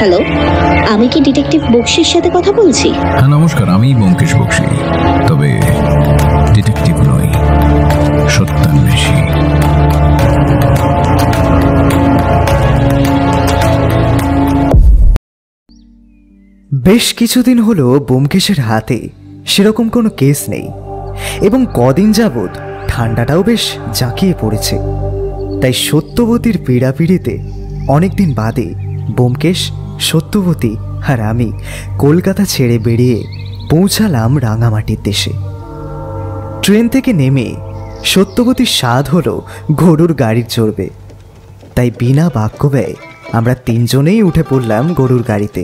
Hello, আমি কি detective বক্সির সাথে কথা বলছি? হ্যাঁ নমস্কার, আমি ব্যোমকেশ বক্সি, তবে ডিটেকটিভ নই, সত্যান্বেষী। বেশ কিছুদিন হলো ব্যোমকেশের হাতে সেরকম কোনো কেস নেই এবং কদিন যাবৎ ঠান্ডাটাও বেশ জাঁকিয়ে পড়েছে। তাই সত্যবতীর পীড়াপিড়িতে অনেকদিন বাদে ব্যোমকেশ, সত্যবতী আর আমি কলকাতা ছেড়ে বেরিয়ে পৌঁছালাম রাঙামাটির দেশে। ট্রেন থেকে নেমে সত্যবতীর স্বাদ হলো গরুর গাড়ির চড়বে, তাই বিনা বাক্য ব্যয়ে আমরা তিনজনেই উঠে পড়লাম গরুর গাড়িতে।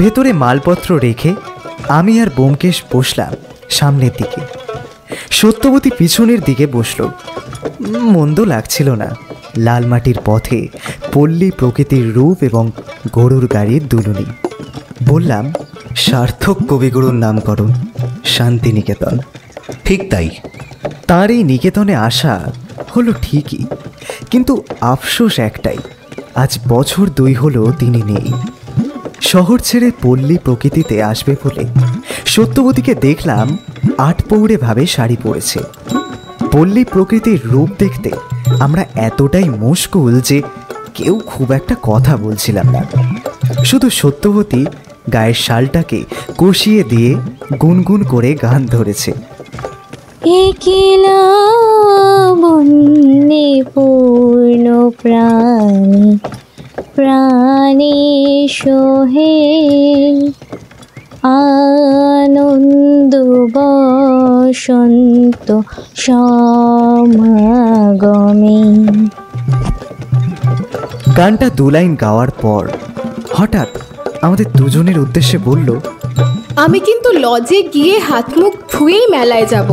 ভেতরে মালপত্র রেখে আমি আর ব্যোমকেশ বসলাম সামনের দিকে, সত্যবতী পিছনের দিকে বসল। মন্দ লাগছিল না, লাল মাটির পথে পল্লী প্রকৃতির রূপ এবং গরুর গাড়ির দুলুনি। বললাম, সার্থক কবিগুরুর নামকরণ, শান্তিনিকেতন। ঠিক তাই। তার এই নিকেতনে আসা হলো ঠিকই, কিন্তু আফসোস একটাই, আজ বছর 2 হলো তিনি নেই। শহর ছেড়ে পল্লী প্রকৃতিতে আসবে বলে সত্যবতীকে দেখলাম আটপৌড়ে ভাবে শাড়ি পরেছে। পল্লী প্রকৃতির রূপ দেখতে আমরা এতটাই মুশকুল যে কেউ খুব একটা কথা বলছিলাম না। শুধু সত্যবতী গায়ের শালটাকে কষিয়ে দিয়ে গুনগুন করে গান ধরেছে। একলা বন্যে পূর্ণ প্রাণী প্রাণে সোহে আনন্দ বসন্ত সমাগমে। গানটা 2 লাইন গাওয়ার পর হঠাৎ আমাদের দুজনের উদ্দেশ্যে বলল, আমি কিন্তু লজে গিয়ে হাত মুখ ধুয়েই মেলায় যাব,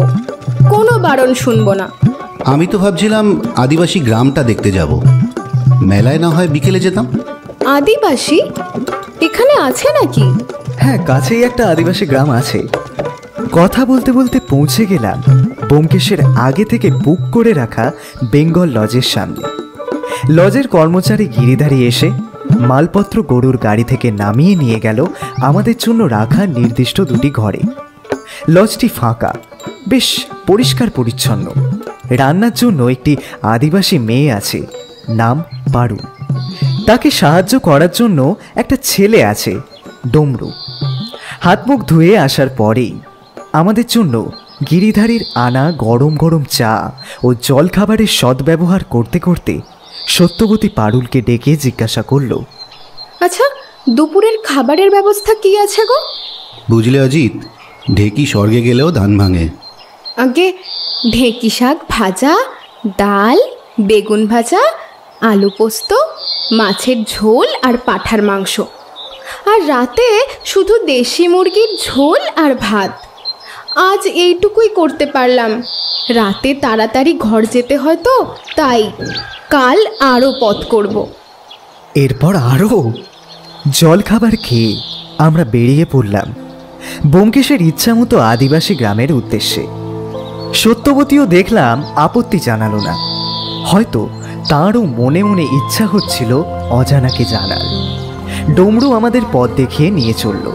কোনো বারণ শুনবো না। আমি তো ভাবছিলাম আদিবাসী গ্রামটা দেখতে যাব, মেলায় না হয় বিকেলে যেতাম। আদিবাসী এখানে আছে নাকি? হ্যাঁ, কাছেই একটা আদিবাসী গ্রাম আছে। কথা বলতে বলতে পৌঁছে গেলাম ব্যোমকেশের আগে থেকে বুক করে রাখা বেঙ্গল লজের সামনে। লজের কর্মচারী গিরিধারী এসে মালপত্র গরুর গাড়ি থেকে নামিয়ে নিয়ে গেল আমাদের জন্য রাখা নির্দিষ্ট 2টি ঘরে। লজটি ফাঁকা, বেশ পরিষ্কার পরিচ্ছন্ন। রান্নার জন্য একটি আদিবাসী মেয়ে আছে, নাম পারু। তাকে সাহায্য করার জন্য একটা ছেলে আছে, ডমরু। হাত মুখ ধুয়ে আসার পরেই আমাদের জন্য গিরিধারীর আনা গরম গরম চা ও জলখাবারের সদ্ব্যবহার করতে করতে সত্যবতী পারুলকে ডেকে জিজ্ঞাসা করল, আচ্ছা, দুপুরের খাবারের ব্যবস্থা কি আছে গো? বুঝলে অজিত, ঢেকি স্বর্গে গেলেও ধান ভাঙে। আগে ঢেঁকি শাক ভাজা, ডাল, বেগুন ভাজা, আলু পোস্ত, মাছের ঝোল আর পাঁঠার মাংস, আর রাতে শুধু দেশি মুরগির ঝোল আর ভাত। আজ এইটুকুই করতে পারলাম, রাতে তাড়াতাড়ি ঘর যেতে হয় তো, তাই কাল আরও পথ করব। এরপর আরও জলখাবার খেয়ে আমরা বেরিয়ে পড়লাম ব্যোমকেশের ইচ্ছামতো আদিবাসী গ্রামের উদ্দেশ্যে। সত্যবতীও দেখলাম আপত্তি জানালো না, হয়তো তাঁরও মনে মনে ইচ্ছা হচ্ছিল অজানাকে জানার। ডমরু আমাদের পথ দেখিয়ে নিয়ে চলল।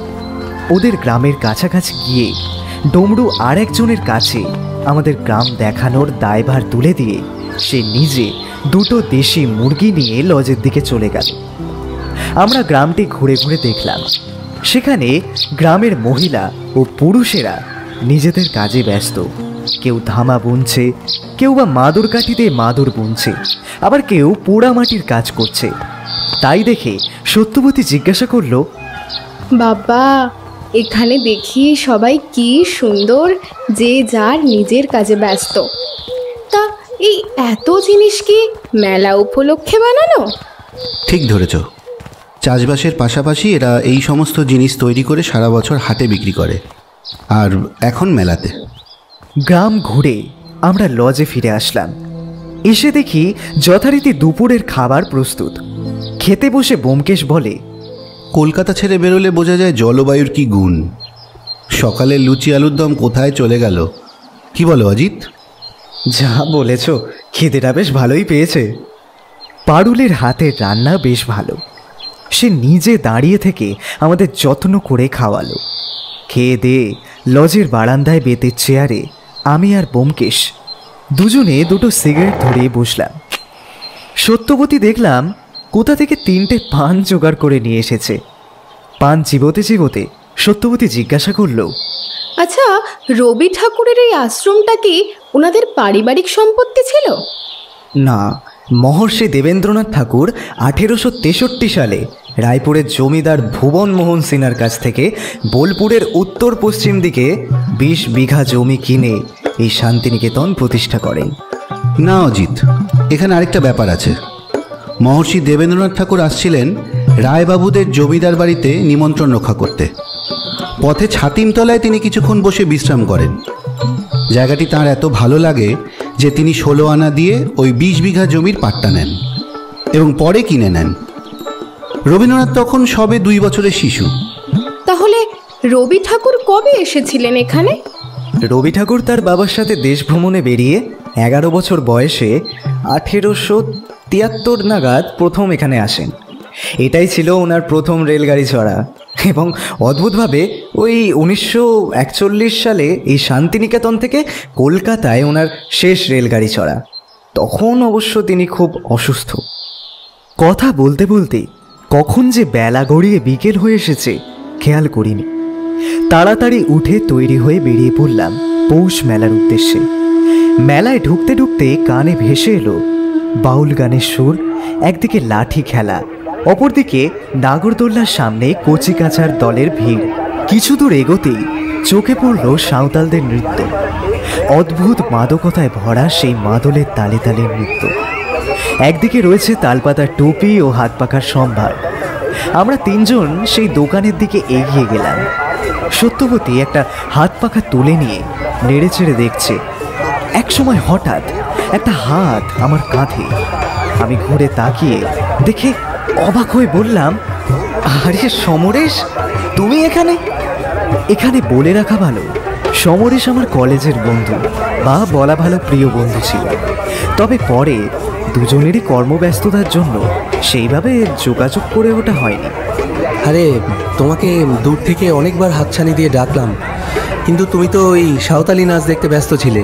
ওদের গ্রামের কাছাকাছি গিয়ে ডমরু আর একজনের কাছে আমাদের গ্রাম দেখানোর দায়ভার তুলে দিয়ে সে নিজে 2টো দেশি মুরগি নিয়ে লজের দিকে চলে গেল। আমরা গ্রামটি ঘুরে ঘুরে দেখলাম। সেখানে গ্রামের মহিলা ও পুরুষেরা নিজেদের কাজে ব্যস্ত। কেউ ধামা বুনছে, কেউ বা মাদুর কাঠিতে মাদুর বুনছে, আবার কেউ পোড়া মাটির কাজ করছে। তাই দেখে সত্যবতী জিজ্ঞাসা করল, বাবা, এখানে দেখি সবাই কি সুন্দর, যে যার নিজের কাজে ব্যস্ত। তা এই এত জিনিস কি মেলা উপলক্ষে বানানো? ঠিক ধরেছ, চাষবাসের পাশাপাশি এরা এই সমস্ত জিনিস তৈরি করে সারা বছর হাটে বিক্রি করে, আর এখন মেলাতে। গ্রাম ঘুরে আমরা লজে ফিরে আসলাম। এসে দেখি যথারীতি দুপুরের খাবার প্রস্তুত। খেতে বসে ব্যোমকেশ বলে, কলকাতা ছেড়ে বেরোলে বোঝা যায় জলবায়ুর কি গুণ। সকালে লুচি আলুর দম কোথায় চলে গেল, কি বলো অজিত? যা বলেছ, খিদেটা বেশ ভালোই পেয়েছে। পারুলের হাতের রান্না বেশ ভালো। সে নিজে দাঁড়িয়ে থেকে আমাদের যত্ন করে খাওয়ালো। খেয়ে দিয়ে লজের বারান্দায় বেতের চেয়ারে আমি আর ব্যোমকেশ দুজনে দুটো সিগারেট ধরে বসলাম। সত্যবতী দেখলাম কোথা থেকে 3টে পান জোগাড় করে নিয়ে এসেছে। পান চিবোতে চিবোতে সত্যবতী জিজ্ঞাসা করলো, আচ্ছা, রবি ঠাকুরের এই আশ্রমটা কি ওনাদের পারিবারিক সম্পত্তি ছিল? না, মহর্ষি দেবেন্দ্রনাথ ঠাকুর 1863 সালে রায়পুরের জমিদার ভুবন মোহন সিনহার কাছ থেকে বোলপুরের উত্তর পশ্চিম দিকে 20 বিঘা জমি কিনে এই শান্তিনিকেতন প্রতিষ্ঠা করেন। না অজিত, এখানে আরেকটা ব্যাপার আছে। মহর্ষি দেবেন্দ্রনাথ ঠাকুর আসছিলেন রায়বাবুদের জমিদার বাড়িতে নিমন্ত্রণ রক্ষা করতে। পথে ছাতিমতলায় তিনি কিছুক্ষণ বসে বিশ্রাম করেন। জায়গাটি তাঁর এত ভালো লাগে যে তিনি 16 আনা দিয়ে ওই 20 বিঘা জমির পাট্টা নেন এবং পরে কিনে নেন। রবীন্দ্রনাথ তখন সবে 2 বছরের শিশু। তাহলে রবি ঠাকুর কবে এসেছিলেন এখানে? রবি ঠাকুর তার বাবার সাথে দেশ ভ্রমণে বেরিয়ে 11 বছর বয়সে 1873 নাগাদ প্রথম এখানে আসেন। এটাই ছিল ওনার প্রথম রেলগাড়ি চড়া এবং অদ্ভুতভাবে ওই 1941 সালে এই শান্তিনিকেতন থেকে কলকাতায় ওনার শেষ রেলগাড়ি চড়া। তখন অবশ্য তিনি খুব অসুস্থ। কথা বলতে বলতে কখন যে বেলা গড়িয়ে বিকেল হয়ে এসেছে খেয়াল করিনি। তাড়াতাড়ি উঠে তৈরি হয়ে বেরিয়ে পড়লাম পৌষ মেলার উদ্দেশ্যে। মেলায় ঢুকতে ঢুকতে কানে ভেসে এলো বাউল গানের সুর। একদিকে লাঠি খেলা, অপরদিকে নাগরদোল্লার সামনে কচিকাচার দলের ভিড়। কিছু দূর এগোতেই চোখে পড়ল সাঁওতালদের নৃত্য। অদ্ভুত মাদকতায় ভরা সেই মাদলের তালে তালে নৃত্য। একদিকে রয়েছে তালপাতার টুপি ও হাত পাখার সম্ভার। আমরা 3 জন সেই দোকানের দিকে এগিয়ে গেলাম। সত্যবতী একটা হাত পাখা তুলে নিয়ে নেড়ে চেড়ে দেখছে। একসময় হঠাৎ একটা হাত আমার কাঁধে। আমি ঘুরে তাকিয়ে দেখে অবাক হয়ে বললাম, আরে সমরেশ, তুমি এখানে? এখানে বলে রাখা ভালো, সমরেশ আমার কলেজের বন্ধু, বা বলা ভালো প্রিয় বন্ধু ছিল। তবে পরে দুজনেরই কর্মব্যস্ততার জন্য সেইভাবে যোগাযোগ করে ওঠা হয়নি। আরে, তোমাকে দূর থেকে অনেকবার হাতছানি দিয়ে ডাকলাম, কিন্তু তুমি তো ওই সাঁওতালি নাচ দেখতে ব্যস্ত ছিলে।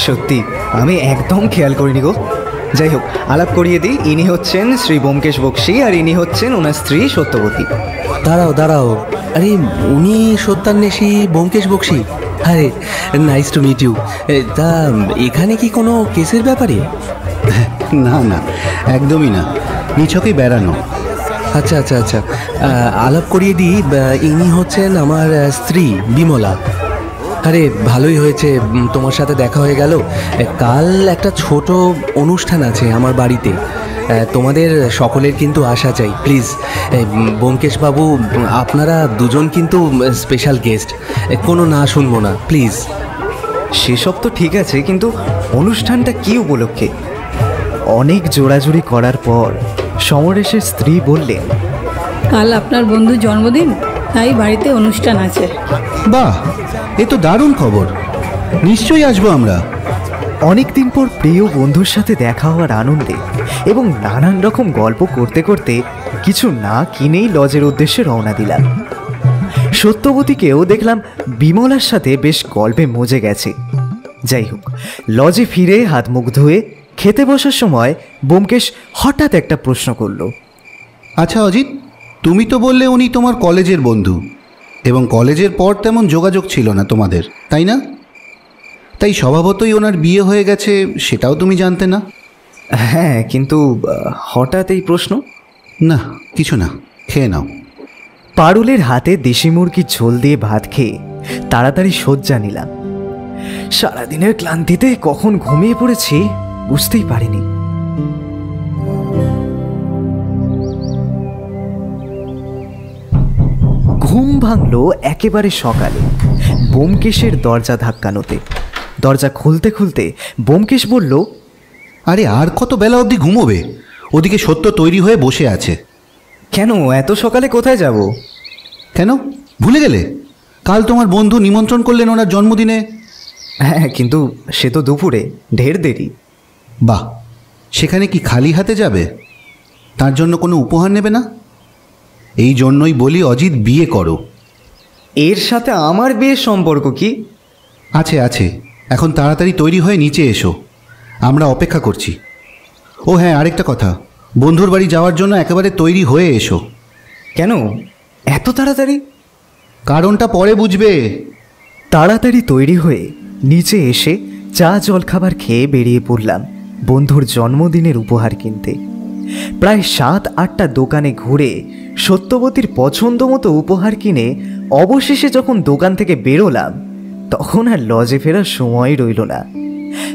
সত্যি আমি একদম খেয়াল করিনি গো। যাই হোক, আলাপ করিয়ে দিই, ইনি হচ্ছেন শ্রী ব্যোমকেশ বক্সী আর ইনি হচ্ছেন ওনার স্ত্রী সত্যবতী। দাঁড়াও দাঁড়াও, আরে উনি সত্যান্বেষী ব্যোমকেশ বক্সী? আরে, নাইস টু মিট ইউ। তা এখানে কি কোনো কেসের ব্যাপারে? না না, একদমই না, নিছকই বেড়ানো। আচ্ছা আচ্ছা আচ্ছা, আলাপ করিয়ে দিই, ইনি হচ্ছেন আমার স্ত্রী বিমলা। আরে ভালোই হয়েছে তোমার সাথে দেখা হয়ে গেল। কাল একটা ছোট অনুষ্ঠান আছে আমার বাড়িতে, তোমাদের সকলের কিন্তু আসা চাই প্লিজ। ব্যোমকেশবাবু, আপনারা দুজন কিন্তু স্পেশাল গেস্ট, কোনো না শুনবো না প্লিজ। সেসব তো ঠিক আছে, কিন্তু অনুষ্ঠানটা কি উপলক্ষে? অনেক জোড়াজুড়ি করার পর সমরেশের স্ত্রী বললেন, কাল আপনার বন্ধুর জন্মদিন, তাই বাড়িতে অনুষ্ঠান আছে। বাহ, এ তো দারুণ খবর, নিশ্চয়ই আসবো আমরা। অনেকদিন পর প্রিয় বন্ধুর সাথে দেখা হওয়ার আনন্দে এবং নানান রকম গল্প করতে করতে কিছু না কিনেই লজের উদ্দেশ্যে রওনা দিলাম। সত্যবতীকেও দেখলাম বিমলার সাথে বেশ গল্পে মজে গেছে। যাই হোক, লজে ফিরে হাত মুখ ধুয়ে খেতে বসার সময় ব্যোমকেশ হঠাৎ একটা প্রশ্ন করল। আচ্ছা অজিত, তুমি তো বললে উনি তোমার কলেজের বন্ধু এবং কলেজের পর তেমন যোগাযোগ ছিল না তোমাদের, তাই না? তাই স্বভাবতই ওনার বিয়ে হয়ে গেছে সেটাও তুমি জানতে না? হ্যাঁ, কিন্তু হঠাৎ এই প্রশ্ন? না, কিছু না, খেয়ে নাও। পারুলের হাতে দেশি মুরগির ঝোল দিয়ে ভাত খেয়ে তাড়াতাড়ি শয্যা নিলাম। সারাদিনের ক্লান্তিতে কখন ঘুমিয়ে পড়েছি বুঝতেই পারিনি। ঘুম ভাঙলো একেবারে সকালে ব্যোমকেশের দরজা ধাক্কানোতে। দরজা খুলতে খুলতে ব্যোমকেশ বলল, আরে আর কত বেলা অবধি ঘুমোবে? ওদিকে সত্য তৈরি হয়ে বসে আছে। কেন এত সকালে কোথায় যাব? কেন, ভুলে গেলে? কাল তোমার বন্ধু নিমন্ত্রণ করলেন ওনার জন্মদিনে। হ্যাঁ, কিন্তু সে তো দুপুরে, ঢের দেরি। বাহ, সেখানে কি খালি হাতে যাবে? তার জন্য কোনো উপহার নেবে না? এই জন্যই বলি অজিত, বিয়ে করো। এর সাথে আমার বিয়ের সম্পর্ক কি? আছে আছে, এখন তাড়াতাড়ি তৈরি হয়ে নিচে এসো, আমরা অপেক্ষা করছি। ও হ্যাঁ, আরেকটা কথা, বন্ধুর বাড়ি যাওয়ার জন্য একেবারে তৈরি হয়ে এসো। কেন এত তাড়াতাড়ি? কারণটা পরে বুঝবে। তাড়াতাড়ি তৈরি হয়ে নিচে এসে চা জলখাবার খেয়ে বেরিয়ে পড়লাম বন্ধুর জন্মদিনের উপহার কিনতে। প্রায় 7-8টা দোকানে ঘুরে সত্যবতীর পছন্দ মতো উপহার কিনে অবশেষে যখন দোকান থেকে বেরোলাম, তখন আর লজে ফেরার সময় রইল না।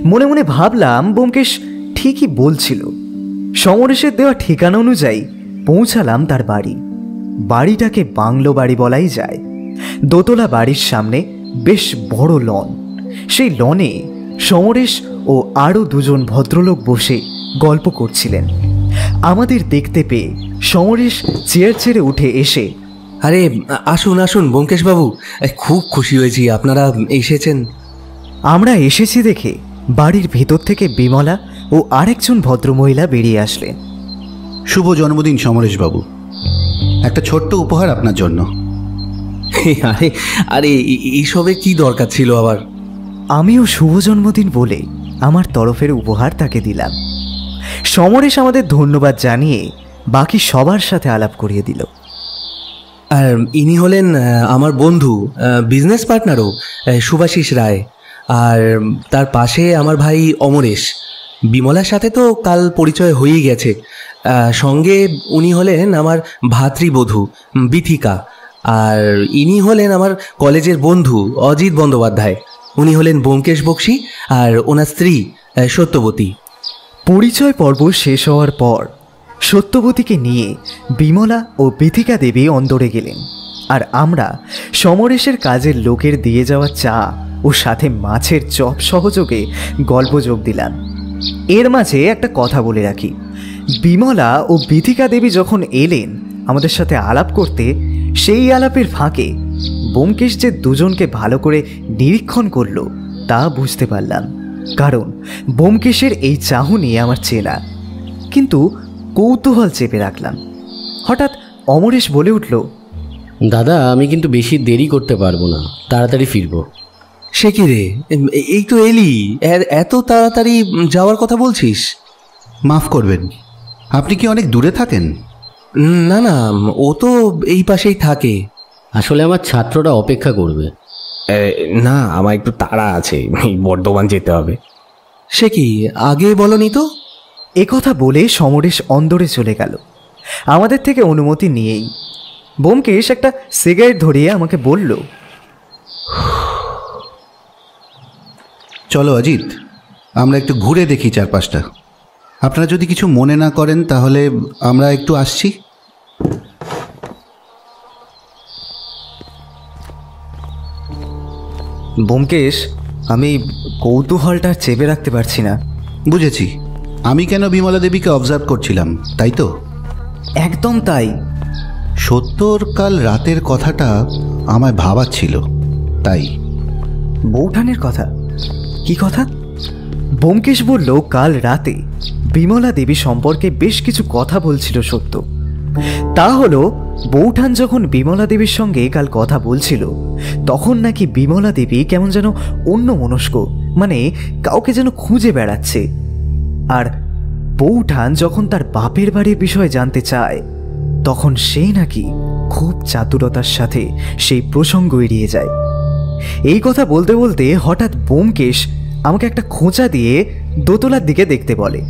মনে মনে ভাবলাম ব্যোমকেশ ঠিকই বলছিল। সমরেশের দেওয়া ঠিকানা অনুযায়ী পৌঁছালাম তার বাড়ি। বাড়িটাকে বাংলো বাড়ি বলাই যায়। দোতলা বাড়ির সামনে বেশ বড় লন। সেই লনে সমরেশ ও আরও 2জন ভদ্রলোক বসে গল্প করছিলেন। আমাদের দেখতে পেয়ে সমরেশ চেয়ার ছেড়ে উঠে এসে, আরে আসুন আসুন ব্যোমকেশবাবু, খুব খুশি হয়েছি আপনারা এসেছেন। আমরা এসেছি দেখে বাড়ির ভেতর থেকে বিমলা ও আরেকজন ভদ্রমহিলা বেরিয়ে আসলেন। শুভ জন্মদিন সমরেশবাবু, একটা ছোট্ট উপহার আপনার জন্য। আরে আরে এইসবে কি দরকার ছিল আবার? আমিও শুভ জন্মদিন বলে আমার তরফের উপহার তাকে দিলাম। সমরেশ আমাদের ধন্যবাদ জানিয়ে বাকি সবার সাথে আলাপ করিয়ে দিল। আর ইনি হলেন আমার বন্ধু, বিজনেস পার্টনারও, শুভাশিস রায়। আর তার পাশে আমার ভাই অমরেশ। বিমলার সাথে তো কাল পরিচয় হয়েই গেছে। সঙ্গে উনি হলেন আমার ভাতৃবধূ বিথিকা। আর ইনি হলেন আমার কলেজের বন্ধু অজিত বন্দ্যোপাধ্যায়। উনি হলেন ব্যোমকেশ বক্সী আর ওনার স্ত্রী সত্যবতী। পরিচয় পর্ব শেষ হওয়ার পর সত্যবতীকে নিয়ে বিমলা ও বিথিকা দেবী অন্দরে গেলেন। আর আমরা সমরেশের কাজের লোকের দিয়ে যাওয়া চা ও সাথে মাছের চপ সহযোগে গল্প যোগ দিলাম। এর মাঝে একটা কথা বলে রাখি, বিমলা ও বিথিকা দেবী যখন এলেন আমাদের সাথে আলাপ করতে, সেই আলাপের ফাঁকে ব্যোমকেশ যে 2জনকে ভালো করে নিরীক্ষণ করলো তা বুঝতে পারলাম। কারণ ব্যোমকেশের এই চাহনি আমার চেনা, কিন্তু কৌতূহল চেপে রাখলাম। হঠাৎ অমরেশ বলে উঠল, দাদা, আমি কিন্তু বেশি দেরি করতে পারবো না, তাড়াতাড়ি ফিরবো। সে কি রে, এই তো এলি, এত তাড়াতাড়ি যাওয়ার কথা বলছিস? মাফ করবেন, আপনি কি অনেক দূরে থাকেন? না না, ও তো এই পাশেই থাকে। আসলে আমার ছাত্ররা অপেক্ষা করবে। না, আমার একটু তাড়া আছে, বর্ধমান যেতে হবে। সে কি, আগে বলনি তো? একথা বলে সমরেশ অন্দরে চলে গেল আমাদের থেকে অনুমতি নিয়েই। ব্যোমকেশ একটা সিগারেট ধরিয়ে আমাকে বলল, চলো অজিত, আমরা একটু ঘুরে দেখি চারপাশটা। আপনারা যদি কিছু মনে না করেন তাহলে আমরা একটু আসছি। ব্যোমকেশ, আমি কৌতূহলটা চেপে রাখতে পারছি না। বুঝেছি, আমি কেন বিমলা দেবীকে অবজার্ভ করছিলাম, তাই তো? একদম তাই। সত্যর কাল রাতের কথাটা আমায় ভাবাচ্ছিল, তাই। বৌঠানের কথা? কি কথা? ব্যোমকেশ বলল, কাল রাতে বিমলা দেবী সম্পর্কে বেশ কিছু কথা বলছিল সত্য। তা হলো, বৌঠান যখন বিমলা দেবীর সঙ্গে কাল কথা বলছিল, তখন নাকি বিমলা দেবী কেমন যেন অন্যমনস্ক, মানে কাউকে যেন খুঁজে বেড়াচ্ছে। আর বৌঠান যখন তার বাপের বাড়ির বিষয়ে জানতে চায়, তখন সে নাকি খুব চাতুরতার সাথে সেই প্রসঙ্গ এড়িয়ে যায়। এই কথা বলতে বলতে হঠাৎ ব্যোমকেশ আমাকে একটা খোঁচা দিয়ে দোতলার দিকে দেখতে বলে।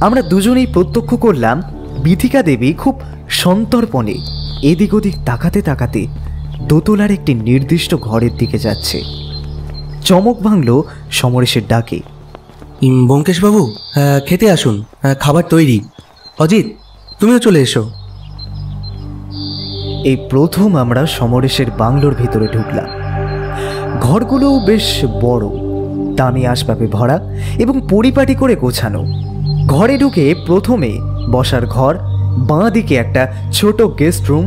আমরা দুজনেই প্রত্যক্ষ করলাম বিথিকা দেবী খুব সন্তর্পণে এদিক ওদিক তাকাতে তাকাতে দোতলার একটি নির্দিষ্ট ঘরের দিকে যাচ্ছে। চমক ভাঙল সমরেশের ডাকে, ব্যোমকেশবাবু, খেতে আসুন, খাবার তৈরি। অজিত, তুমিও চলে এসো। এই প্রথম আমরা সমরেশের বাংলোর ভিতরে ঢুকলাম। ঘরগুলোও বেশ বড়, দামি আসবাবে ভরা এবং পরিপাটি করে গোছানো। ঘরে ঢুকে প্রথমে বসার ঘর, বাঁ দিকে একটা ছোট গেস্ট রুম,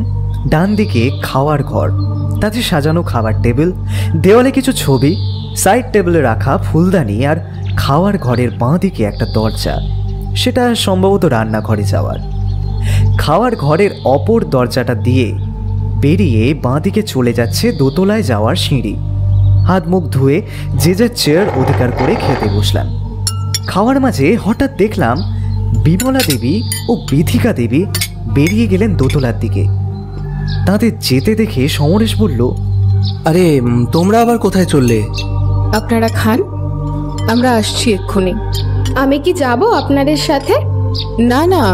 ডান দিকে খাওয়ার ঘর, তাতে সাজানো খাবার টেবিল, দেওয়ালে কিছু ছবি, সাইড টেবিলে রাখা ফুলদানি, আর খাওয়ার ঘরের বাঁ দিকে একটা দরজা, সেটা সম্ভবত রান্নাঘরে যাওয়ার। খাওয়ার ঘরের অপর দরজাটা দিয়ে বেরিয়ে বাঁদিকে চলে যাচ্ছে দোতলায় যাওয়ার সিঁড়ি। হাত মুখ ধুয়ে যে যার চেয়ার অধিকার করে খেতে বসলাম। খাওয়ার মাঝে হঠাৎ দেখলাম বিমলা দেবী ও বিথিকা দেবী বেরিয়ে গেলেন দোতলার দিকে। তাদের যেতে দেখে সমরেশ বলল, আরে তোমরা আবার কোথায় চললে? আপনারা খান, আমরা আসছি এক্ষুনি। আমি কি যাব আপনাদের সাথে? না না,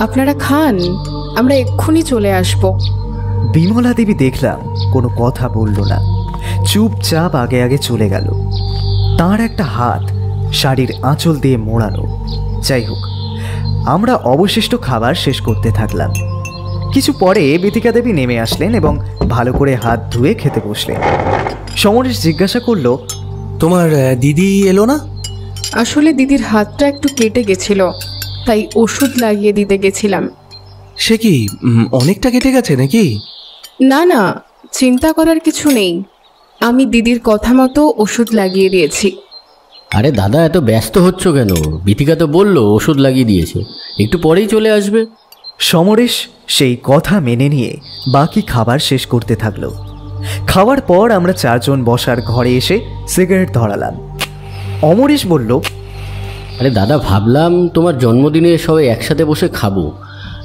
আপনারা খান, আমরা এক্ষুনি চলে আসব। বিমলা দেবী দেখলাম কোনো কথা বলল না, চুপচাপ আগে আগে চলে গেল। তার একটা হাত শাড়ির আঁচল দিয়ে মোড়ানো। যাই হোক, আমরা অবশিষ্ট খাবার শেষ করতে থাকলাম। কিছু পরে বিথিকা দেবী নেমে আসলেন এবং ভালো করে হাত ধুয়ে খেতে বসলেন। সমরেশ জিজ্ঞাসা করল, তোমার দিদি এলো না? আসলে দিদির হাতটা একটু কেটে গেছিল, তাই ওষুধ লাগিয়ে দিতে গেছিলাম। সে কি অনেকটা কেটে গেছে নাকি? না না, চিন্তা করার কিছু নেই, আমি দিদির কথা মতো ওষুধ লাগিয়ে দিয়েছি। আরে দাদা, এত ব্যস্ত হচ্ছ কেন? বিথিকা তো বললো ওষুধ লাগিয়ে দিয়েছে, একটু পরেই চলে আসবে। সমরেশ সেই কথা মেনে নিয়ে বাকি খাবার শেষ করতে থাকলো। খাওয়ার পর আমরা চারজন বসার ঘরে এসে সিগারেট ধরালাম। অমরেশ বলল, আরে দাদা, ভাবলাম তোমার জন্মদিনে সবাই একসাথে বসে খাবো,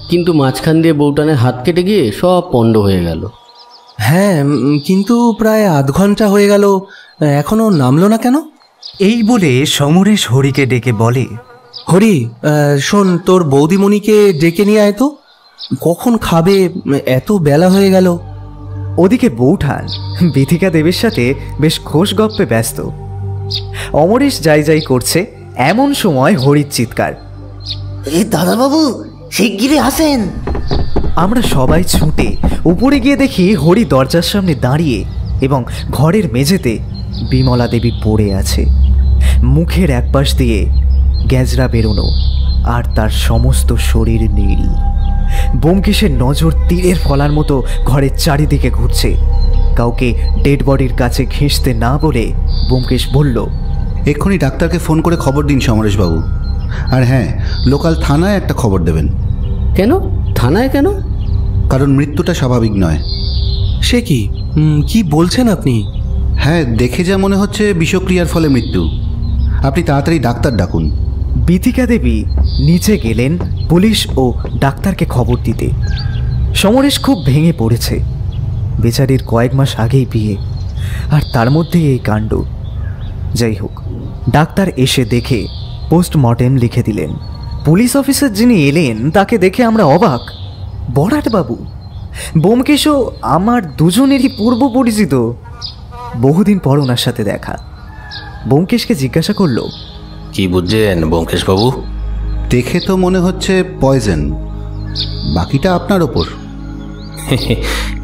কিন্তু মাঝখান দিয়ে বউটানের হাত কেটে গিয়ে সব পণ্ড হয়ে গেল। হ্যাঁ, কিন্তু প্রায় আধ ঘন্টা হয়ে গেল, এখনো নামলো না কেন? এই বলে সমরেশ হরিকে ডেকে বলে, হরি, শোন, তোর বৌদিমণিকে ডেকে নিয়ে আয় তো, কখন খাবে, এত বেলা হয়ে গেল। ওদিকে বৌঠান বিথিকা দেবীর সাথে বেশ খোশ গপ্পে ব্যস্ত। অমরেশ যাই যাই করছে, এমন সময় হরির চিৎকার, এ দাদাবাবু, শিগগিরই আসেন। আমরা সবাই ছুটে উপরে গিয়ে দেখি হরি দরজার সামনে দাঁড়িয়ে এবং ঘরের মেঝেতে বিমলা দেবী পড়ে আছে। মুখের একপাশ দিয়ে গ্যাজরা বেরোনো, আর তার সমস্ত শরীর নীল। ব্যোমকেশের নজর তীরের ফলার মতো ঘরের চারিদিকে ঘুরছে। কাউকে ডেড বডির কাছে ঘেঁষতে না বলে ব্যোমকেশ বলল, এক্ষুনি ডাক্তারকে ফোন করে খবর দিন সমরেশবাবু। আর হ্যাঁ, লোকাল থানায় একটা খবর দেবেন। কেন থানায় কেন? কারণ মৃত্যুটা স্বাভাবিক নয়। সে কি, কি বলছেন আপনি? হ্যাঁ, দেখে যা মনে হচ্ছে বিষক্রিয়ার ফলে মৃত্যু। আপনি তাড়াতাড়ি ডাক্তার ডাকুন। বিথিকা দেবী নিচে গেলেন পুলিশ ও ডাক্তারকে খবর দিতে। সমরেশ খুব ভেঙে পড়েছে। বেচারির কয়েক মাস আগেই বিয়ে, আর তার মধ্যেই এই কাণ্ড। যাই হোক, ডাক্তার এসে দেখে পোস্টমর্টেম লিখে দিলেন। পুলিশ অফিসার যিনি এলেন তাকে দেখে আমরা অবাক। বড়াটবাবু, ব্যোমকেশও আমার দুজনেরই পূর্ব পরিচিত। বহুদিন পর ওনার সাথে দেখা। ব্যোমকেশকে জিজ্ঞাসা করলো, কি বুঝছেন ব্যোমকেশবাবু? দেখে তো মনে হচ্ছে পয়জন, বাকিটা আপনার ওপর।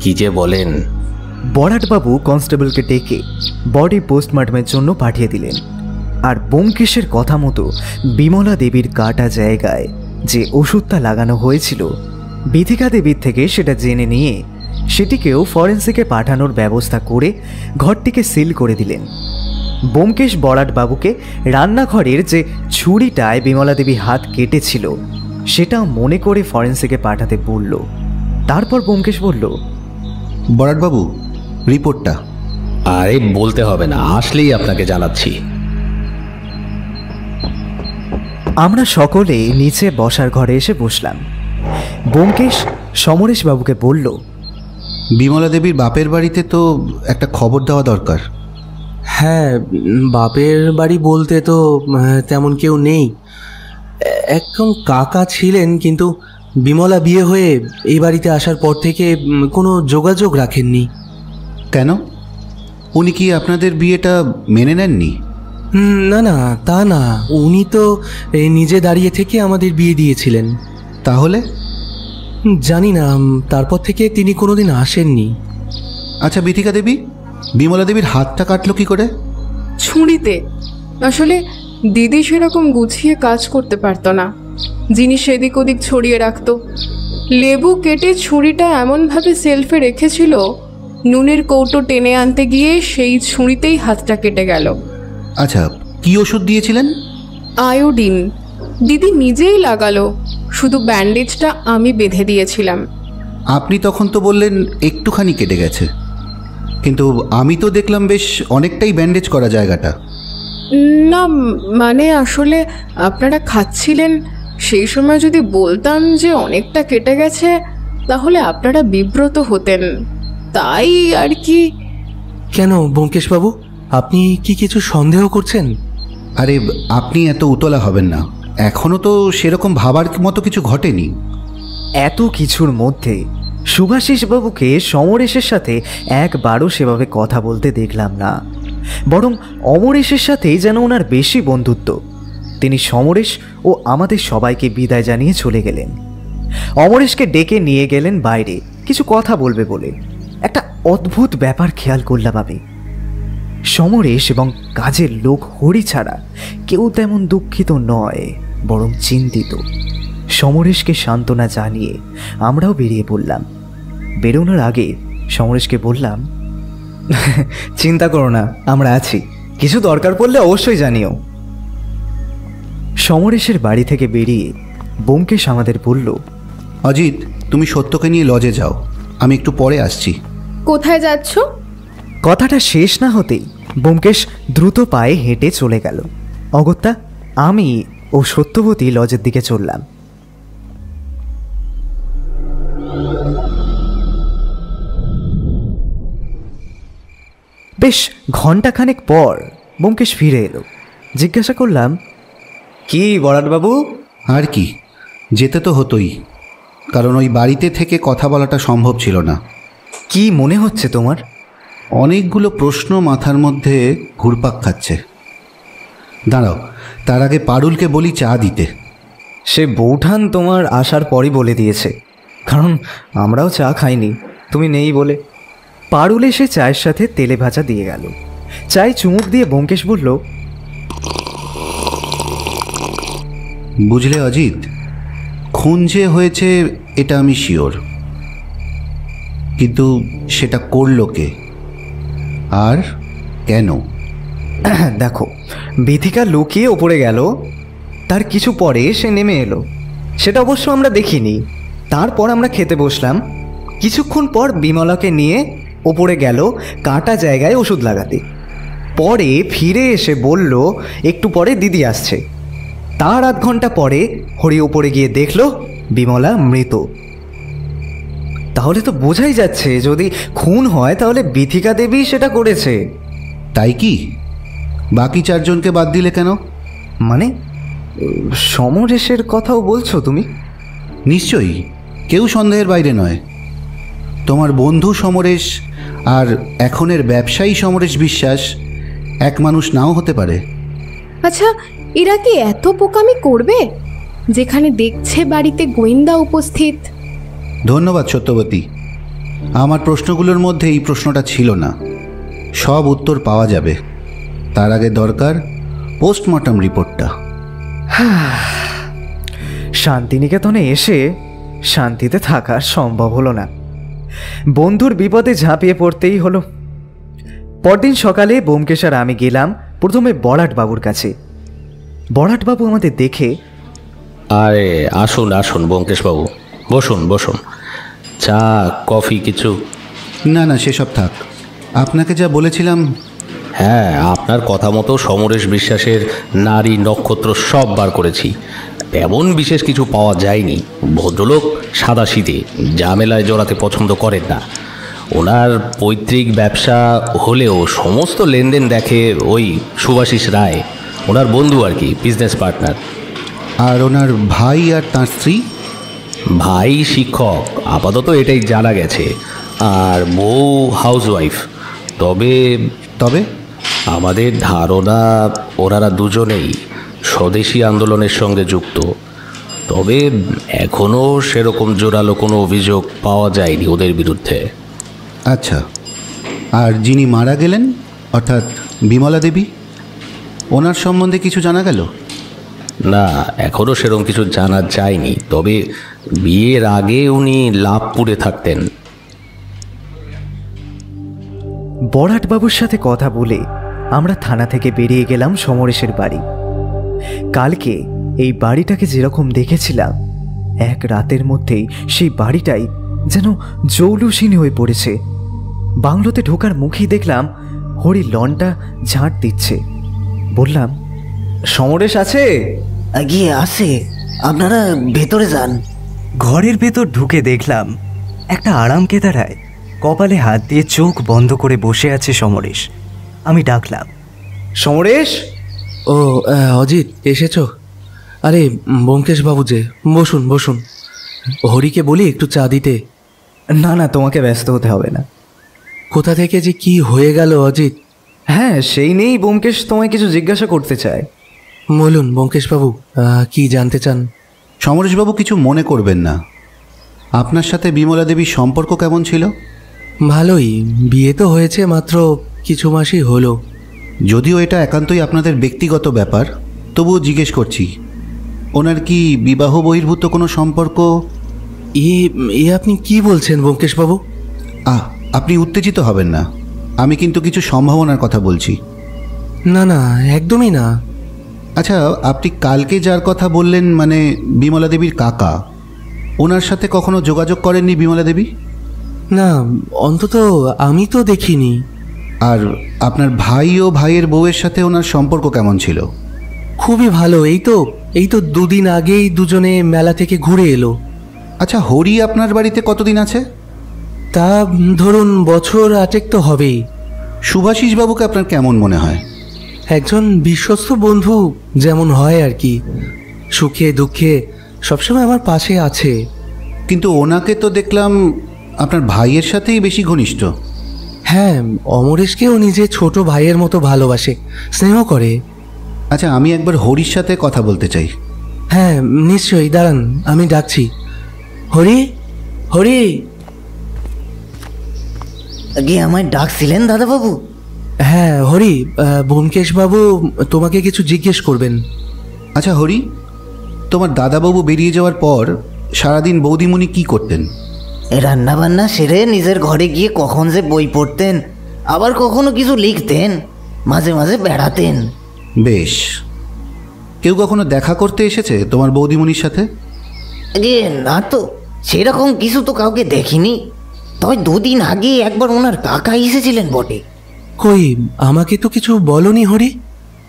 কি যে বলেন। বড়াটবাবু কনস্টেবলকে ডেকে বডি পোস্টমর্টমের জন্য পাঠিয়ে দিলেন। আর ব্যোমকেশের কথা মতো বিমলা দেবীর কাটা জায়গায় যে ওষুধটা লাগানো হয়েছিল, বিথিকা দেবীর থেকে সেটা জেনে নিয়ে সেটিকেও ফরেন্সিকে পাঠানোর ব্যবস্থা করে ঘরটিকে সিল করে দিলেন। ব্যোমকেশ বড়াটবাবুকে রান্নাঘরের যে ছুরিটায় বিমলা দেবী হাত কেটেছিল সেটাও মনে করে ফরেন্সিকে পাঠাতে বলল। তারপর ব্যোমকেশ বলল, বড়াটবাবু, রিপোর্টটা। আরে বলতে হবে না, আসলেই আপনাকে জানাচ্ছি। আমরা সকলে নিচে বসার ঘরে এসে বসলাম। ব্যোমকেশ সমরেশবাবুকে বলল, বিমলা দেবীর বাপের বাড়িতে তো একটা খবর দেওয়া দরকার। হ্যাঁ, বাপের বাড়ি বলতে তো তেমন কেউ নেই। একদম কাকা ছিলেন, কিন্তু বিমলা বিয়ে হয়ে এই বাড়িতে আসার পর থেকে কোনো যোগাযোগ রাখেননি। কেন? উনি কি আপনাদের বিয়েটা মেনে নেননি? না না, তা না, উনি তো নিজে দাঁড়িয়ে থেকে আমাদের বিয়ে দিয়েছিলেন। তাহলে? জানি না, তারপর থেকে তিনি কোনোদিন আসেননি। আচ্ছা বিথিকা দেবী, বিমলা দেবীর হাতটা কাটলো কি করে? ছুরিতে। আসলে দিদি সেরকম গুছিয়ে কাজ করতে পারতো না, জিনিস এদিক ওদিক ছড়িয়ে রাখতো। লেবু কেটে ছুরিটা এমনভাবে সেলফে রেখেছিল, নুনের কৌটো টেনে আনতে গিয়ে সেই ছুরিতেই হাতটা কেটে গেল। আচ্ছা, কি ওষুধ দিয়েছিলেন? আয়োডিন, দিদি নিজেই লাগালো, শুধু ব্যান্ডেজটা আমি বেঁধে দিয়েছিলাম। আপনি তখন তো বললেন একটুখানি কেটে গেছে, কিন্তু আমি তো দেখলাম বেশ অনেকটাই ব্যান্ডেজ করা জায়গাটা। না মানে আসলে আপনারা খাচ্ছিলেন, সেই সময় যদি বলতাম যে অনেকটা কেটে গেছে তাহলে আপনারা বিব্রত হতেন, তাই আর কি। কেন ব্যোমকেশবাবু, আপনি কি কিছু সন্দেহ করছেন? আরে আপনি এত উতলা হবেন না, এখনও তো সেরকম ভাবার মতো কিছু ঘটেনি। এত কিছুর মধ্যে শুভাশিসবাবুকে সমরেশের সাথে একবারও সেভাবে কথা বলতে দেখলাম না, বরং অমরেশের সাথেই যেন ওনার বেশি বন্ধুত্ব। তিনি সমরেশ ও আমাদের সবাইকে বিদায় জানিয়ে চলে গেলেন। অমরেশকে ডেকে নিয়ে গেলেন বাইরে কিছু কথা বলবে বলে। একটা অদ্ভুত ব্যাপার খেয়াল করলাম আমি, সমরেশ এবং কাজের লোক হরি ছাড়া কেউ তেমন দুঃখিত নয়, বরং চিন্তিত। সমরেশকে সান্ত্বনা জানিয়ে আমরাও বেরিয়ে পড়লাম। বেরোনোর আগে সমরেশকে বললাম, চিন্তা করো না, আমরা আছি, কিছু দরকার পড়লে অবশ্যই জানিও। সমরেশের বাড়ি থেকে বেরিয়ে ব্যোমকেশ আমাদের বলল, অজিত তুমি সত্যকে নিয়ে লজে যাও, আমি একটু পরে আসছি। কোথায় যাচ্ছ? কথাটা শেষ না হতেই ব্যোমকেশ দ্রুত পায়ে হেঁটে চলে গেল। অগত্যা আমি ও সত্যবতী লজের দিকে চললাম। বেশ ঘণ্টাখানেক পর ব্যোমকেশ ফিরে এলো। জিজ্ঞাসা করলাম, কি বরাটবাবু? আর কি, যেতে তো হতোই, কারণ ওই বাড়িতে থেকে কথা বলাটা সম্ভব ছিল না। কি মনে হচ্ছে তোমার? অনেকগুলো প্রশ্ন মাথার মধ্যে ঘুরপাক খাচ্ছে। দাঁড়াও, তার আগে পারুলকে বলি চা দিতে। সে বৌঠান তোমার আসার পরই বলে দিয়েছে, কারণ আমরাও চা খাইনি তুমি নেই বলে। পারুল এসে চায়ের সাথে তেলে ভাজা দিয়ে গেল। চায়ে চুমুক দিয়ে ব্যোমকেশ বলল, বুঝলে অজিত, খুন যে হয়েছে এটা আমি শিওর, কিন্তু সেটা করলো কে আর কেন? দেখো, বিথিকা লুকিয়ে ওপরে গেল, তার কিছু পরে সে নেমে এলো, সেটা অবশ্য আমরা দেখিনি। তারপর আমরা খেতে বসলাম। কিছুক্ষণ পর বিমলাকে নিয়ে ওপরে গেল কাটা জায়গায় ওষুধ লাগাতে। পরে ফিরে এসে বলল একটু পরে দিদি আসছে। তার আধ ঘন্টা পরে হরি ওপরে গিয়ে দেখল বিমলা মৃত। তাহলে তো বোঝাই যাচ্ছে যদি খুন হয় তাহলে বিথিকা দেবী সেটা করেছে। তাই কি? বাকি চারজনকে বাদ দিলে কেন? মানে সমরেশের কথাও বলছো তুমি? নিশ্চয়ই, কেউ সন্দেহের বাইরে নয়। তোমার বন্ধু সমরেশ আর এখনের ব্যবসায়ী সমরেশ বিশ্বাস এক মানুষ নাও হতে পারে। আচ্ছা, এরা কি এত বোকামি করবে যেখানে দেখছে বাড়িতে গোয়েন্দা উপস্থিত? ধন্যবাদ সত্যবতী, আমার প্রশ্নগুলোর মধ্যে এই প্রশ্নটা ছিল না। সব উত্তর পাওয়া যাবে, তার আগে দরকার পোস্টমর্টম রিপোর্টটা। শান্তিনিকেতনে এসে শান্তিতে থাকা সম্ভব হলো না, বন্ধুর বিপদে ঝাঁপিয়ে পড়তেই হলো। পরদিন সকালে ব্যোমকেশ আর আমি গেলাম প্রথমে বরাটবাবুর কাছে। বরাটবাবু আমাদের দেখে, আরে আসুন আসুন ব্যোমকেশবাবু, বসুন বসুন, চা কফি কিছু? না না, সেসব থাক। আপনাকে যা বলেছিলাম। হ্যাঁ, আপনার কথা মতো সমরেশ বিশ্বাসের নারী নক্ষত্র সব বার করেছি, তেমন বিশেষ কিছু পাওয়া যায়নি। ভদ্রলোক সাদাসিধে, ঝামেলায় জড়াতে পছন্দ করেন না। ওনার পৈতৃক ব্যবসা হলেও সমস্ত লেনদেন দেখে ওই শুভাশিস রায়, ওনার বন্ধু আর কি, বিজনেস পার্টনার। আর ওনার ভাই আর তার স্ত্রী? ভাই শিক্ষক, আপাতত এটাই জানা গেছে, আর বউ হাউসওয়াইফ। তবে তবে আমাদের ধারণা ওনারা দুজনেই স্বদেশী আন্দোলনের সঙ্গে যুক্ত। তবে এখনও সেরকম জোরালো কোনো অভিযোগ পাওয়া যায়নি ওদের বিরুদ্ধে। আচ্ছা, আর যিনি মারা গেলেন অর্থাৎ বিমলা দেবী, ওনার সম্বন্ধে কিছু জানা গেল? না, এখনও সেরকম কিছু জানা যায়নি, তবে বিয়ের আগে উনি লাভপুরে থাকতেন। বরাটবাবুর সাথে কথা বলে আমরা থানা থেকে বেরিয়ে গেলাম সমরেশের বাড়ি। কালকে এই বাড়িটাকে যেরকম দেখেছিলাম, এক রাতের মধ্যেই সেই বাড়িটাই যেন জৌলুসিনী হয়ে পড়েছে। বাংলোতে ঢোকার মুখেই দেখলাম হরি লনটা ঝাঁট দিচ্ছে। বললাম, সমরেশ আছে? গিয়ে আসে, আপনারা ভেতরে যান। ঘরের ভেতর ঢুকে দেখলাম একটা আরাম কেদারায় কপালে হাত দিয়ে চোখ বন্ধ করে বসে আছে সমরেশ। আমি ডাকলাম, সমরেশ। ও অজিত, এসেছো? আরে ব্যোমকেশ বাবু যে, বসুন বসুন। হরিকে বলি একটু চা দিতে। না না, তোমাকে ব্যস্ত হতে হবে না। কোথা থেকে যে কি হয়ে গেল অজিত। হ্যাঁ, সেই নিয়েই ব্যোমকেশ তোমায় কিছু জিজ্ঞাসা করতে চায়। বলুন ব্যোমকেশ বাবু, কি জানতে চান? সমরেশবাবু, কিছু মনে করবেন না, আপনার সাথে বিমলা দেবীর সম্পর্ক কেমন ছিল? ভালোই, বিয়ে তো হয়েছে মাত্র কিছু মাসই হলো। যদিও এটা একান্তই আপনাদের ব্যক্তিগত ব্যাপার, তবুও জিজ্ঞেস করছি, ওনার কি বিবাহ বহির্ভূত কোনো সম্পর্ক? এ আপনি কি বলছেন ব্যোমকেশ বাবু? আপনি উত্তেজিত হবেন না, আমি কিন্তু কিছু সম্ভাবনার কথা বলছি। না না, একদমই না। আচ্ছা, আপনি কালকে যার কথা বললেন, মানে বিমলা দেবীর কাকা, ওনার সাথে কখনো যোগাযোগ করেননি বিমলা দেবী? না, অন্তত আমি তো দেখিনি। আর আপনার ভাই ও ভাইয়ের বউয়ের সাথে ওনার সম্পর্ক কেমন ছিল? খুবই ভালো। এই তো দুদিন আগেই দুজনে মেলা থেকে ঘুরে এলো। আচ্ছা, হরি আপনার বাড়িতে কতদিন আছে? তা ধরুন বছর 8 তো হবেই। সুভাষিস বাবুকে আপনার কেমন মনে হয়? একজন বিশ্বস্ত বন্ধু যেমন হয় আর কি, সুখে দুঃখে সবসময় আমার পাশে আছে। কিন্তু ওনাকে তো দেখলাম আপনার ভাইয়ের সাথেই বেশি ঘনিষ্ঠ। হ্যাঁ, অমরেশকেও নিজে ছোট ভাইয়ের মতো ভালোবাসে, স্নেহ করে। আচ্ছা, আমি একবার হরির সাথে কথা বলতে চাই। হ্যাঁ নিশ্চয়ই, দাঁড়ান আমি ডাকছি। হরি, হরি। গিয়ে আমায় ডাকছিলেন দাদাবাবু? হ্যাঁ হরি, ব্যোমকেশ বাবু তোমাকে কিছু জিজ্ঞেস করবেন। আচ্ছা হরি, তোমার দাদাবাবু বেরিয়ে যাওয়ার পর সারাদিন বৌদিমণি কি করতেন? রান্না বান্না সেরে নিজের ঘরে গিয়ে কখন যে বই পড়তেন, আবার কখনো কিছু লিখতেন, মাঝে মাঝে বেড়াতেন। বেশ। কেউ কখনো দেখা করতে এসেছে তোমার বৌদিমণির সাথে? না তো, সেরকম কিছু তো কাউকে দেখিনি। তবে 2 দিন আগে একবার ওনার কাকা এসেছিলেন বটে। কই, আমাকে তো কিছু বলনি হরি।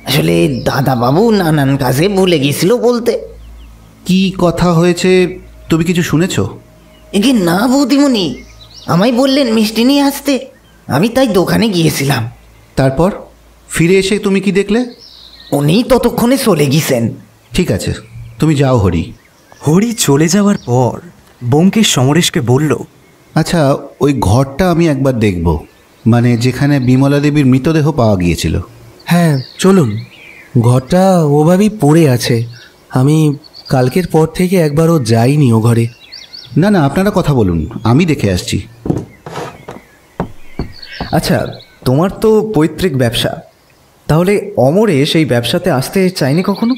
আসলে দাদাবাবু নানান কাজে ভুলে গেছিল বলতে। কি কথা হয়েছে, তুমি কিছু শুনেছ? না বৌদিমণি, আমায় বললেন মিষ্টি নিয়ে আসতে, আমি তাই দোকানে গিয়েছিলাম। তারপর ফিরে এসে তুমি কি দেখলে? উনি ততক্ষণে চলে গেছেন। ঠিক আছে, তুমি যাও হরি। হরি চলে যাওয়ার পর ব্যোমকেশ সমরেশকে বলল, আচ্ছা, ওই ঘরটা আমি একবার দেখব, মানে যেখানে বিমলা দেবীর মৃতদেহ পাওয়া গিয়েছিল। হ্যাঁ চলুন, ঘরটা ওভাবেই পড়ে আছে। আমি কালকের পর থেকে একবারও যাইনি ও ঘরে। না না, আপনারা কথা বলুন, আমি দেখে আসছি। আচ্ছা, তোমার তো পৈতৃক ব্যবসা, তাহলে অমরেশ এই ব্যবসাতে আসতে চাইনি কখনো?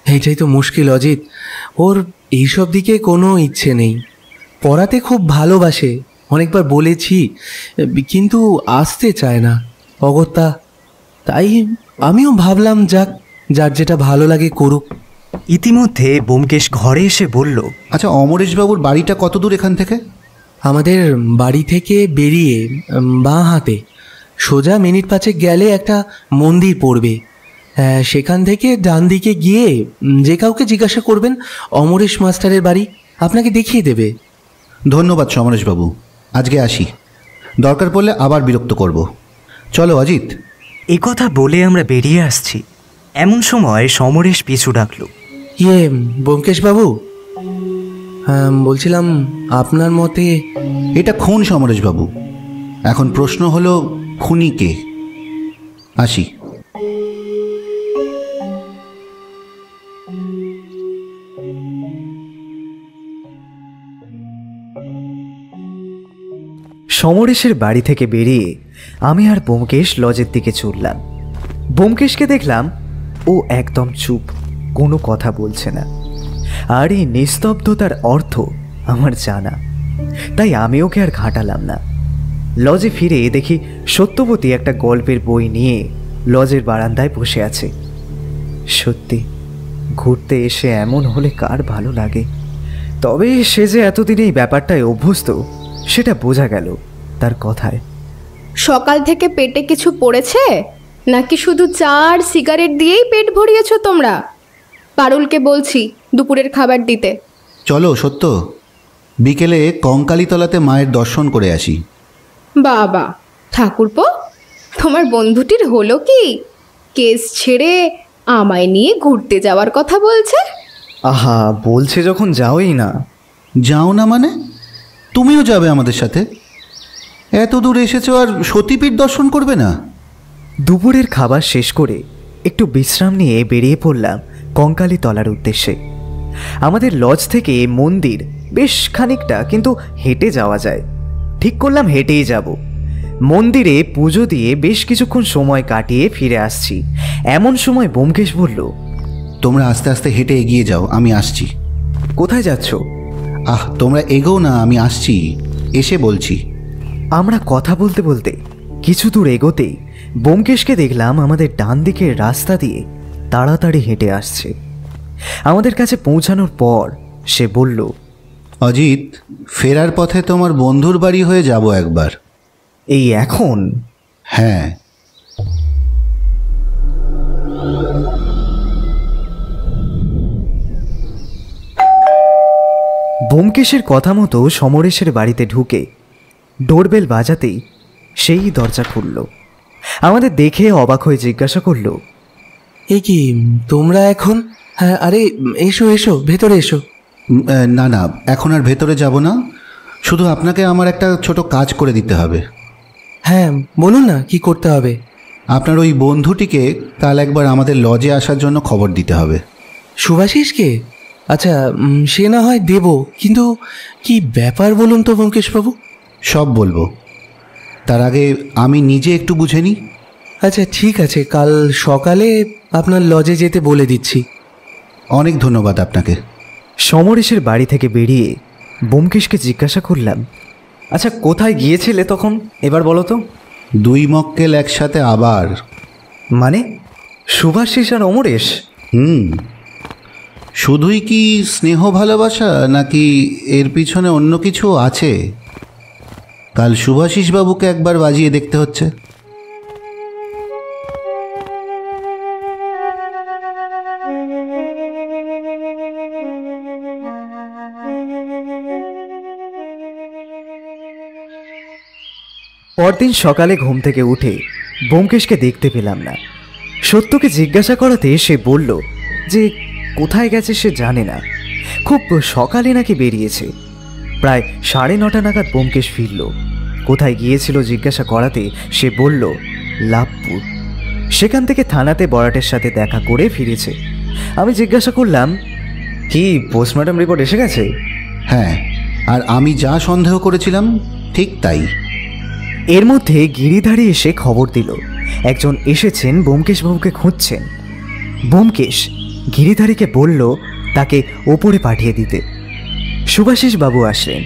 এইটাই তো মুশকিল অজিত, ওর এইসব দিকে কোনো ইচ্ছে নেই। পড়াতে খুব ভালোবাসে, অনেকবার বলেছি, কিন্তু আসতে চায় না, অগত্যা। তাই আমিও ভাবলাম যাক, যার যেটা ভালো লাগে করুক। ইতিমধ্যে ব্যোমকেশ ঘরে এসে বলল, আচ্ছা, অমরেশবাবুর বাড়িটা কত দূর এখান থেকে? আমাদের বাড়ি থেকে বেরিয়ে বাঁ হাতে সোজা মিনিট 5 গেলে একটা মন্দির পড়বে। সেখান থেকে ডান দিকে গিয়ে যে কাউকে জিজ্ঞাসা করবেন অমরেশ মাস্টারের বাড়ি, আপনাকে দেখিয়ে দেবে। ধন্যবাদ সমরেশবাবু, আজকে আসি, দরকার পড়লে আবার বিরক্ত করব। চলো অজিত। এ কথা বলে আমরা বেরিয়ে আসছি, এমন সময় সমরেশ পিছু ডাকল। ব্যোমকেশ বাবু, বলছিলাম আপনার মতে? এটা খুন সমরেশবাবু, এখন প্রশ্ন হলো খুনি কে? আসি। সমরেশের বাড়ি থেকে বেরিয়ে আমি আর ব্যোমকেশ লজের দিকে চললাম। ব্যোমকেশকে দেখলাম ও একদম চুপ, কোনো কথা বলছে না। আর এই নিস্তব্ধতার অর্থ আমার জানা, তাই আমি ওকে আর ঘাঁটালাম না। লজে ফিরে দেখি সত্যবতী একটা গল্পের বই নিয়ে লজের বারান্দায় বসে আছে। সত্যি ঘুরতে এসে এমন হলে কার ভালো লাগে। তবে সে যে এতদিন এই ব্যাপারটায় অভ্যস্ত সেটা বোঝা গেল তার কথায়। সকাল থেকে পেটে কিছু পড়েছে নাকি শুধু চা আর সিগারেট দিয়েই পেট ভরিয়েছ তোমরা? পারুলকে বলছি দুপুরের খাবার দিতে। চলো সত্য, বিকেলে কঙ্কালীতলাতে মায়ের দর্শন করে আসি। বাবা ঠাকুরপো, তোমার বন্ধুটির হলো কি? কেস ছেড়ে আমায় নিয়ে ঘুরতে যাওয়ার কথা বলছে। আহা, বলছে যখন যাওই না। যাও না মানে? তুমিও যাবে আমাদের সাথে? এত দূর এসেছো আর সতীপীঠ দর্শন করবে না? দুপুরের খাবার শেষ করে একটু বিশ্রাম নিয়ে বেরিয়ে পড়লাম কঙ্কালীতলার উদ্দেশ্যে। আমাদের লজ থেকে মন্দির বেশ খানিকটা, কিন্তু হেঁটে যাওয়া যায়। ঠিক করলাম হেঁটেই যাব। মন্দিরে পুজো দিয়ে বেশ কিছুক্ষণ সময় কাটিয়ে ফিরে আসছি। এমন সময় ব্যোমকেশ বলল, তোমরা আস্তে আস্তে হেঁটে এগিয়ে যাও, আমি আসছি। কোথায় যাচ্ছ? তোমরা এগোও না, আমি আসছি, এসে বলছি। আমরা কথা বলতে বলতে কিছু দূর এগোতেই ব্যোমকেশকে দেখলাম আমাদের ডান দিকের রাস্তা দিয়ে তাড়াতাড়ি হেঁটে আসছে। আমাদের কাছে পৌঁছানোর পর সে বলল, অজিত, ফেরার পথে তোমার বন্ধুর বাড়ি হয়ে যাব একবার। এই এখন? হ্যাঁ। ব্যোমকেশের কথা মতো সমরেশের বাড়িতে ঢুকে ডোরবেল বাজাতেই সেই দরজা খুলল। আমাদের দেখে অবাক হয়ে জিজ্ঞাসা করলো, এ কি তোমরা এখন? হ্যাঁ, আরে এসো এসো, ভেতরে এসো। না না, এখন আর ভেতরে যাব না, শুধু আপনাকে আমার একটা ছোট কাজ করে দিতে হবে। হ্যাঁ বলুন না, কি করতে হবে? আপনার ওই বন্ধুটিকে কাল একবার আমাদের লজে আসার জন্য খবর দিতে হবে। সুভাষিসকে? আচ্ছা, সে না হয় দেব, কিন্তু কি ব্যাপার বলুন তো ব্যোমকেশবাবু। সব বলবো, তার আগে আমি নিজে একটু বুঝে নিই। আচ্ছা ঠিক আছে, কাল সকালে আপনার লজে যেতে বলে দিচ্ছি। অনেক ধন্যবাদ আপনাকে। সমরেশের বাড়ি থেকে বেরিয়ে ব্যোমকেশকে জিজ্ঞাসা করলাম, আচ্ছা কোথায় গিয়েছিলে তখন, এবার বলো তো? 2 মক্কেল একসাথে আবার। মানে সুভাষিস আর অমরেশ? শুধুই কি স্নেহ ভালোবাসা, নাকি এর পিছনে অন্য কিছু আছে? কাল সুভাষিস বাবুকে একবার বাজিয়ে দেখতে হচ্ছে। পরদিন সকালে ঘুম থেকে উঠে ব্যোমকেশকে দেখতে পেলাম না। সত্যকে জিজ্ঞাসা করাতে সে বলল যে কোথায় গেছে সে জানে না, খুব সকালে নাকি বেরিয়েছে। প্রায় 9:30 নাগাদ ব্যোমকেশ ফিরল। কোথায় গিয়েছিল জিজ্ঞাসা করাতে সে বলল লাভপুর। সেখান থেকে থানাতে বড়াটের সাথে দেখা করে ফিরেছে। আমি জিজ্ঞাসা করলাম, কি পোস্টমর্টম রিপোর্ট এসে গেছে? হ্যাঁ, আর আমি যা সন্দেহ করেছিলাম ঠিক তাই। এর মধ্যে গিরিধারী এসে খবর দিল একজন এসেছেন, ব্যোমকেশবাবুকে খুঁজছেন। ব্যোমকেশ গিরিধারীকে বলল তাকে ওপরে পাঠিয়ে দিতে। সুভাষিস বাবু আসলেন।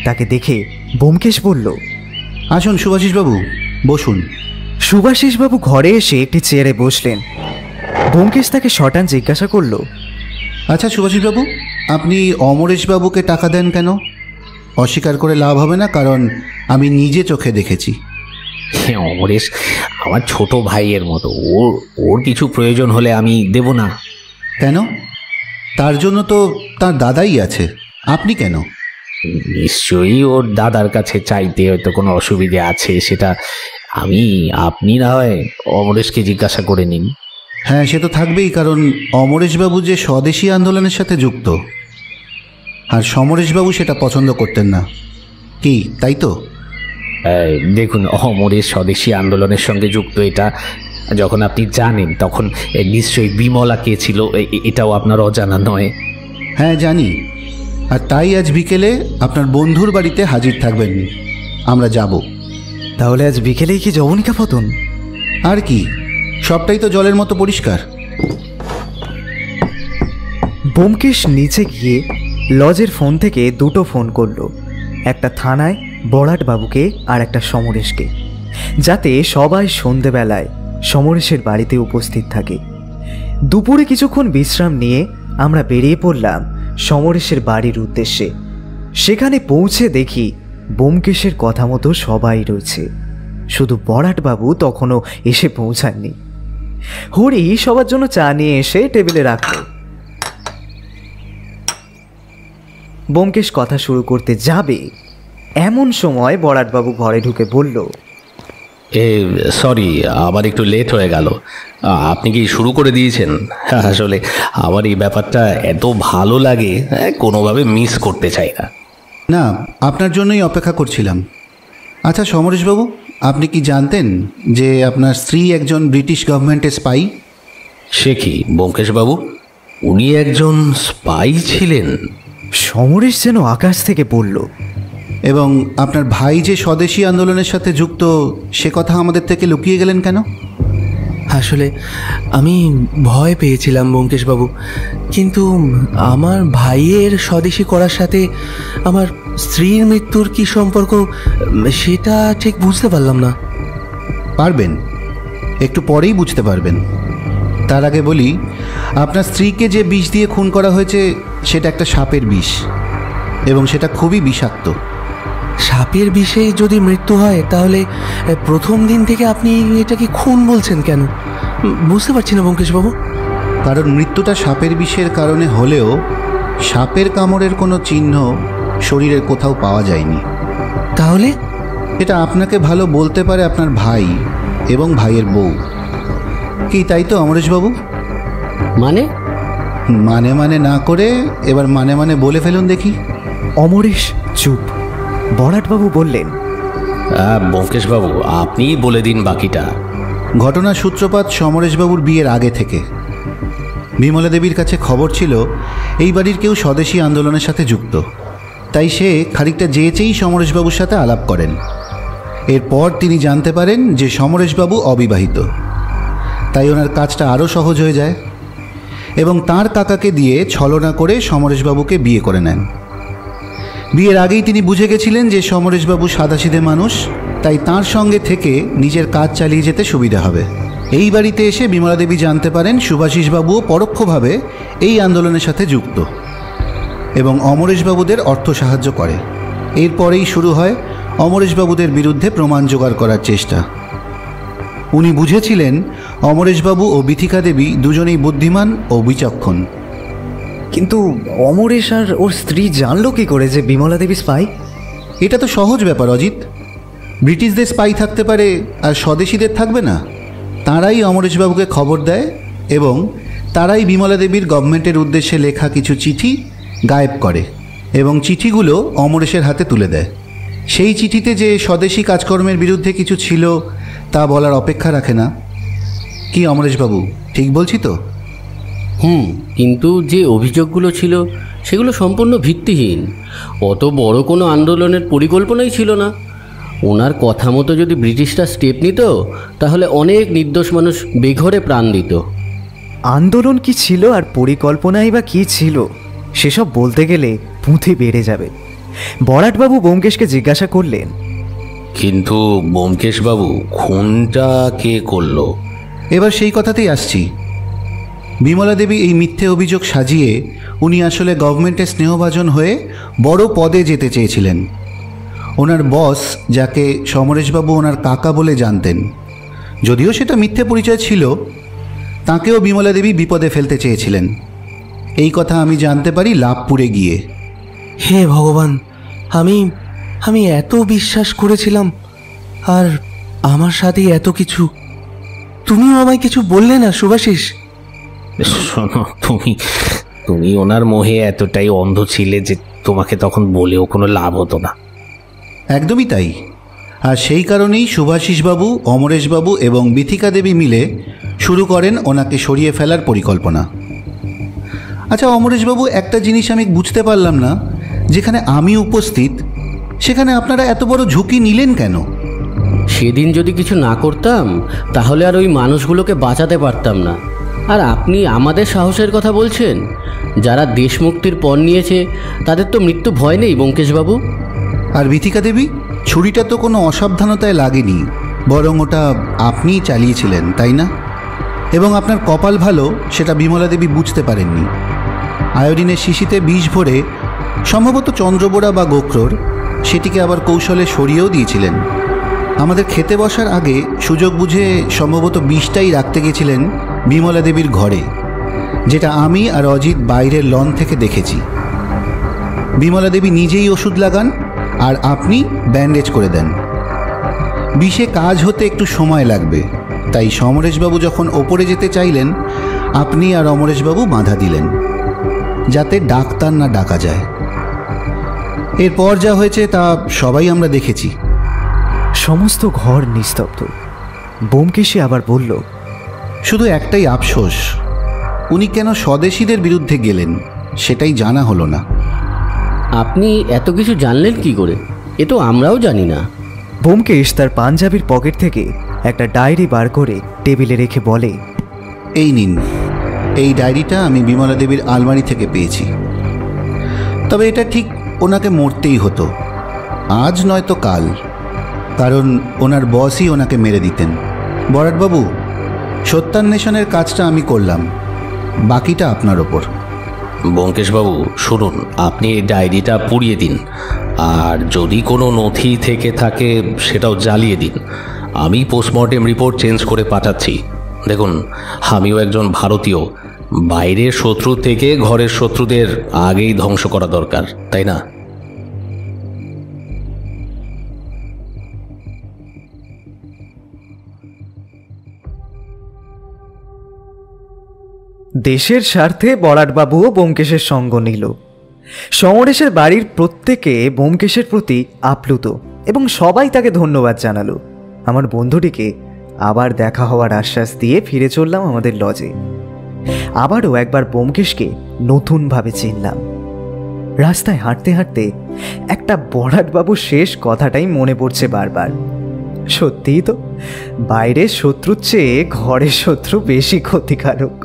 তাকে দেখে ব্যোমকেশ বলল, আসুন সুভাষিস বাবু, বসুন। সুভাষিস বাবু ঘরে এসে একটি চেয়ারে বসলেন। ব্যোমকেশ তাকে শটান জিজ্ঞাসা করল, আচ্ছা সুভাষিস বাবু, আপনি অমরেশ বাবুকে টাকা দেন কেন? অস্বীকার করে লাভ হবে না, কারণ আমি নিজে চোখে দেখেছি। অমরেশ আমার ছোট ভাইয়ের মতো, ওর কিছু প্রয়োজন হলে আমি দেব না। কেন? তার জন্য তো তার দাদাই আছে, আপনি কেন? নিশ্চয়ই ওর দাদার কাছে চাইতে হয়তো কোনো অসুবিধে আছে, সেটা আপনি না হয় অমরেশকে জিজ্ঞাসা করে নিন। হ্যাঁ, সে তো থাকবেই, কারণ অমরেশবাবু যে স্বদেশী আন্দোলনের সাথে যুক্ত, আর সমরেশবাবু সেটা পছন্দ করতেন না। কি তাই তো? দেখুন, অমরেশ স্বদেশী আন্দোলনের সঙ্গে যুক্ত এটা যখন আপনি জানেন, তখন নিশ্চয়ই বিমলা কে ছিল এটাও আপনার অজানা নয়। হ্যাঁ জানি, আর তাই আজ বিকেলে আপনার বন্ধুর বাড়িতে হাজির থাকবেন, আমরা যাব। তাহলে আজ বিকেলেই কি যবনিকা পতন? আর কি, সবটাই তো জলের মতো পরিষ্কার। ব্যোমকেশ নিচে গিয়ে লজের ফোন থেকে 2টো ফোন করলো, একটা থানায় বড়াট বাবুকে আর একটা সমরেশকে, যাতে সবাই সন্ধেবেলায় সমরেশের বাড়িতে উপস্থিত থাকে। দুপুরে কিছুক্ষণ বিশ্রাম নিয়ে আমরা বেরিয়ে পড়লাম সমরেশের বাড়ির উদ্দেশ্যে। সেখানে পৌঁছে দেখি ব্যোমকেশের কথা মতো সবাই রয়েছে, শুধু বড়াটবাবু তখনও এসে পৌঁছাননি। হরি সবার জন্য চা নিয়ে এসে টেবিলে রাখল। ব্যোমকেশ কথা শুরু করতে যাবে এমন সময় বড়াটবাবু ঘরে ঢুকে বলল, সরি, আমার একটু লেট হয়ে গেল। আপনি কি শুরু করে দিয়েছেন? আসলে আমার এই ব্যাপারটা এত ভালো লাগে, কোনোভাবে মিস করতে চাই না। না, আপনার জন্যই অপেক্ষা করছিলাম। আচ্ছা সমরেশবাবু, আপনি কি জানতেন যে আপনার স্ত্রী একজন ব্রিটিশ গভর্নমেন্টের স্পাই? সে কি ব্যোমকেশবাবু, উনি একজন স্পাই ছিলেন? সমরেশ যেন আকাশ থেকে পড়ল। এবং আপনার ভাই যে স্বদেশী আন্দোলনের সাথে যুক্ত, সে কথা আমাদের থেকে লুকিয়ে গেলেন কেন? আসলে আমি ভয় পেয়েছিলাম ব্যোমকেশবাবু, কিন্তু আমার ভাইয়ের স্বদেশী করার সাথে আমার স্ত্রীর মৃত্যুর কি সম্পর্ক সেটা ঠিক বুঝতে পারলাম না। পারবেন, একটু পরেই বুঝতে পারবেন। তার আগে বলি, আপনার স্ত্রীকে যে বিষ দিয়ে খুন করা হয়েছে সেটা একটা সাপের বিষ, এবং সেটা খুবই বিষাক্ত। সাপের বিষে যদি মৃত্যু হয় তাহলে প্রথম দিন থেকে আপনি এটাকে খুন বলছেন কেন? বুঝতে পারছি না ব্যোমকেশবাবু। কারণ মৃত্যুটা সাপের বিষের কারণে হলেও সাপের কামড়ের কোনো চিহ্ন শরীরের কোথাও পাওয়া যায়নি। তাহলে এটা আপনাকে ভালো বলতে পারে আপনার ভাই এবং ভাইয়ের বউ। কি তাই তো অমরেশবাবু? মানে মানে না করে এবার মানে বলে ফেলুন দেখি। অমরেশ চুপ। বড়াটবাবু বললেন, ব্যোমকেশবাবু, আপনিই বলে দিন বাকিটা। ঘটনার সূত্রপাত সমরেশবাবুর বিয়ের আগে থেকে। বিমলা দেবীর কাছে খবর ছিল এই বাড়ির কেউ স্বদেশী আন্দোলনের সাথে যুক্ত, তাই সে খানিকটা যেচেই সমরেশবাবুর সাথে আলাপ করেন। এরপর তিনি জানতে পারেন যে সমরেশবাবু অবিবাহিত, তাই ওনার কাজটা আরও সহজ হয়ে যায় এবং তার কাকাকে দিয়ে ছলনা করে সমরেশবাবুকে বিয়ে করে নেন। বিয়ের আগেই তিনি বুঝে গেছিলেন যে সমরেশবাবু সাদাসিধে মানুষ, তাই তার সঙ্গে থেকে নিজের কাজ চালিয়ে যেতে সুবিধা হবে। এই বাড়িতে এসে বিমলা দেবী জানতে পারেন সুভাষিসবাবুও পরোক্ষভাবে এই আন্দোলনের সাথে যুক্ত এবং অমরেশবাবুদের অর্থ সাহায্য করে। এরপরেই শুরু হয় অমরেশবাবুদের বিরুদ্ধে প্রমাণ জোগাড় করার চেষ্টা। উনি বুঝেছিলেন অমরেশবাবু ও বিথিকা দেবী দুজনেই বুদ্ধিমান ও বিচক্ষণ। কিন্তু অমরেশ আর ওর স্ত্রী জানলো কি করে যে বিমলা দেবী স্পাই? এটা তো সহজ ব্যাপার অজিত। ব্রিটিশদের স্পাই থাকতে পারে আর স্বদেশীদের থাকবে না? তাঁরাই অমরেশবাবুকে খবর দেয় এবং তারাই বিমলা দেবীর গভর্নমেন্টের উদ্দেশ্যে লেখা কিছু চিঠি গায়েব করে এবং চিঠিগুলো অমরেশের হাতে তুলে দেয়। সেই চিঠিতে যে স্বদেশী কাজকর্মের বিরুদ্ধে কিছু ছিল তা বলার অপেক্ষা রাখে না। কি অমরেশবাবু, ঠিক বলছি তো? কিন্তু যে অভিযোগগুলো ছিল সেগুলো সম্পূর্ণ ভিত্তিহীন। অত বড় কোনো আন্দোলনের পরিকল্পনাই ছিল না। ওনার কথা মতো যদি ব্রিটিশরা স্টেপ নিত তাহলে অনেক নির্দোষ মানুষ বেঘরে প্রাণ দিত। আন্দোলন কি ছিল আর পরিকল্পনাই বা কি ছিল সেসব বলতে গেলে পুঁথি বেড়ে যাবে। বড়াটবাবু ব্যোমকেশকে জিজ্ঞাসা করলেন, কিন্তু ব্যোমকেশবাবু, খুনটা কে করলো? এবার সেই কথাতেই আসছি। বিমলা দেবী এই মিথ্যে অভিযোগ সাজিয়ে উনি আসলে গভর্নমেন্টের স্নেহভাজন হয়ে বড় পদে যেতে চেয়েছিলেন। ওনার বস, যাকে সমরেশবাবু ওনার কাকা বলে জানতেন, যদিও সেটা মিথ্যে পরিচয় ছিল, তাঁকেও বিমলা দেবী বিপদে ফেলতে চেয়েছিলেন। এই কথা আমি জানতে পারি লাভপুরে গিয়ে। হে ভগবান, আমি এত বিশ্বাস করেছিলাম আর আমার সাথে এত কিছু। তুমিও আমায় কিছু বললে না সুভাষিস? শোনো, তুমি ওনার মোহে এতটাই অন্ধ ছিলে যে তোমাকে তখন বলেও কোনো লাভ হতো না। একদমই তাই। আর সেই কারণেই সুভাষিসবাবু, অমরেশবাবু এবং বিথিকা দেবী মিলে শুরু করেন ওনাকে সরিয়ে ফেলার পরিকল্পনা। আচ্ছা অমরেশবাবু, একটা জিনিস আমি বুঝতে পারলাম না, যেখানে আমি উপস্থিত সেখানে আপনারা এত বড় ঝুঁকি নিলেন কেন? সেদিন যদি কিছু না করতাম তাহলে আর ওই মানুষগুলোকে বাঁচাতে পারতাম না। আর আপনি আমাদের সাহসের কথা বলছেন? যারা দেশ মুক্তির পণ নিয়েছে তাদের তো মৃত্যু ভয় নেই ব্যোমকেশবাবু। আর বিথিকা দেবী, ছুরিটা তো কোনো অসাবধানতায় লাগেনি, বরং ওটা আপনিই চালিয়েছিলেন, তাই না? এবং আপনার কপাল ভালো সেটা বিমলা দেবী বুঝতে পারেননি। আয়োডিনের শিশিতে বিষ ভরে, সম্ভবত চন্দ্রবোড়া বা গোখরোর, সেটিকে আবার কৌশলে সরিয়েও দিয়েছিলেন। আমাদের খেতে বসার আগে সুযোগ বুঝে সম্ভবত বিষটাই রাখতে গেছিলেন বিমলা দেবীর ঘরে, যেটা আমি আর অজিত বাইরের লন থেকে দেখেছি। বিমলা দেবী নিজেই ওষুধ লাগান আর আপনি ব্যান্ডেজ করে দেন। বিষে কাজ হতে একটু সময় লাগবে, তাই সমরেশবাবু যখন ওপরে যেতে চাইলেন, আপনি আর অমরেশবাবু বাধা দিলেন যাতে ডাক্তার না ডাকা যায়। এরপর যা হয়েছে তা সবাই আমরা দেখেছি। সমস্ত ঘর নিস্তব্ধ। ব্যোমকেশী আবার বলল, শুধু একটাই আফসোস, উনি কেন স্বদেশীদের বিরুদ্ধে গেলেন সেটাই জানা হলো না। আপনি এত কিছু জানলেন কি করে? এ তো আমরাও জানি না। ব্যোমকেশ তার পাঞ্জাবির পকেট থেকে একটা ডায়েরি বার করে টেবিলে রেখে বলে, এই নিন, এই ডায়েরিটা আমি বিমলা দেবীর আলমারি থেকে পেয়েছি। তবে এটা ঠিক ওনাকে মরতেই হতো, আজ নয়তো কাল, কারণ ওনার বসই ওনাকে মেরে দিতেন। বরাটবাবু, সত্যান্বেষণের কাজটা আমি করলাম, বাকিটা আপনার ওপর। ব্যোমকেশবাবু শুনুন, আপনি এই ডায়েরিটা পুড়িয়ে দিন, আর যদি কোনো নথি থেকে থাকে সেটাও জ্বালিয়ে দিন। আমি পোস্টমর্টেম রিপোর্ট চেঞ্জ করে পাঠাচ্ছি। দেখুন, আমিও একজন ভারতীয়, বাইরের শত্রু থেকে ঘরের শত্রুদের আগেই ধ্বংস করা দরকার, তাই না? দেশের স্বার্থে বরাটবাবুও ব্যোমকেশের সঙ্গ নিল। সমরেশের বাড়ির প্রত্যেকে ব্যোমকেশের প্রতি আপ্লুত এবং সবাই তাকে ধন্যবাদ জানালো। আমার বন্ধুটিকে আবার দেখা হওয়ার আশ্বাস দিয়ে ফিরে চললাম আমাদের লজে। আবারও একবার ব্যোমকেশকে নতুনভাবে চিনলাম। রাস্তায় হাঁটতে হাঁটতে একটা বরাটবাবুর শেষ কথাটাই মনে পড়ছে বারবার। সত্যিই তো, বাইরের শত্রুর চেয়ে ঘরের শত্রু বেশি ক্ষতিকারক।